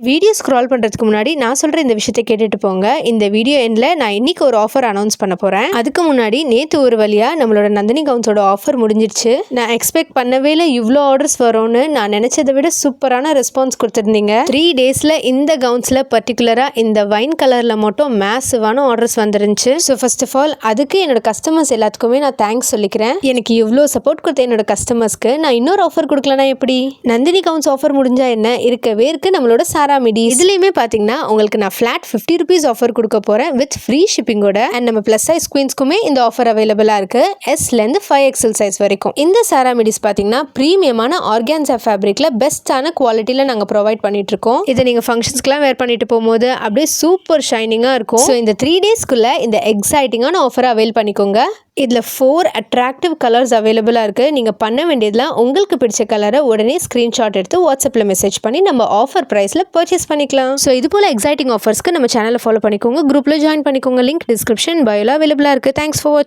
Video scroll பண்ணுறதுக்கு முன்னாடி நான் சொல்கிற இந்த விஷயத்தை கேட்டுட்டு போங்க. இந்த வீடியோ எண்டில் நான் இன்னைக்கு ஒரு ஆஃபர் அனௌன்ஸ் பண்ண போகிறேன். அதுக்கு முன்னாடி நேற்று ஒரு வழியாக நம்மளோட நந்தினி கவுன்ஸோட ஆஃபர் முடிஞ்சிருச்சு. நான் எக்ஸ்பெக்ட் பண்ணவே இல்லை இவ்வளோ ஆர்டர்ஸ் வரும்னு. நான் நினச்சதை விட சூப்பரான ரெஸ்பான்ஸ் கொடுத்துருந்தீங்க. 3 டேஸில் இந்த கவுன்ஸில் பர்டிகுலராக இந்த வைன் கலரில் மட்டும் மேசிவான ஆர்டர்ஸ் வந்துருந்துச்சு. ஸோ ஃபர்ஸ்ட் ஆஃப் ஆல் அதுக்கு என்னோட கஸ்டமர்ஸ் எல்லாத்துக்குமே நான் தேங்க்ஸ் சொல்லிக்கிறேன். எனக்கு இவ்வளோ சப்போர்ட் கொடுத்த என்னோட கஸ்டமர்ஸ்க்கு நான் இன்னொரு ஆஃபர் கொடுக்கலனா எப்படி? நந்தினி கவுன்ஸ் ஆஃபர் முடிஞ்சா என்ன, இருக்கவே இருக்கு நம்மளோட சாரா மிடிஸ். இதுலயுமே பாத்தீங்கன்னா உங்களுக்கு நான் ஃபிளாட் 50 rupees ஆஃபர் கொடுக்க போறேன் வித் ஃப்ரீ ஷிப்பிங்கோட. அண்ட் நம்ம பிளஸ் சைஸ் குவீன்ஸ்க்குமே இந்த ஆஃபர் அவைலபிளா இருக்கு. எஸ்ல இருந்து 5XL சைஸ் வரைக்கும். இந்த சாரா மிடிஸ் பாத்தீங்கன்னா பிரீமியமான ஆர்கான்சா ஃபேப்ரிக்ல பெஸ்டான குவாலிட்டியில நாங்க ப்ரொவைட் பண்ணிட்டு இருக்கோம். இதை நீங்க ஃபங்க்ஷன்ஸ்க்குலாம் வேர் பண்ணிட்டு போகும்போது அப்படியே சூப்பர் ஷைனிங்கா இருக்கும். ஸோ இந்த 3 டேஸ்க்குள்ள இந்த எக்ஸைட்டிங்கான ஆஃபரை அவைல் பண்ணிக்கோங்க. இதில் 4 அட்ராக்டிவ் கலர்ஸ் அவைலபிளாக இருக்குது. நீங்கள் பண்ண வேண்டியதுலாம் உங்களுக்கு பிடிச்ச கலரை உடனே ஸ்க்ரீன்ஷாட் எடுத்து வாட்ஸ்அப்பில் மெசேஜ் பண்ணி நம்ம ஆஃபர் ப்ரைஸில் பர்ச்சேஸ் பண்ணிக்கலாம். ஸோ இது போல் எக்ஸைட்டிங் ஆஃபர்ஸ்க்கு நம்ம சேனலை ஃபாலோ பண்ணிக்கோங்க. குரூப்பில் ஜாயின் பண்ணிக்கோங்க. லிங்க் டிஸ்கிரிப்ஷன் பயோல அவைலபிளாக இருக்குது. தேங்க்ஸ் ஃபார் வாட்சிங்.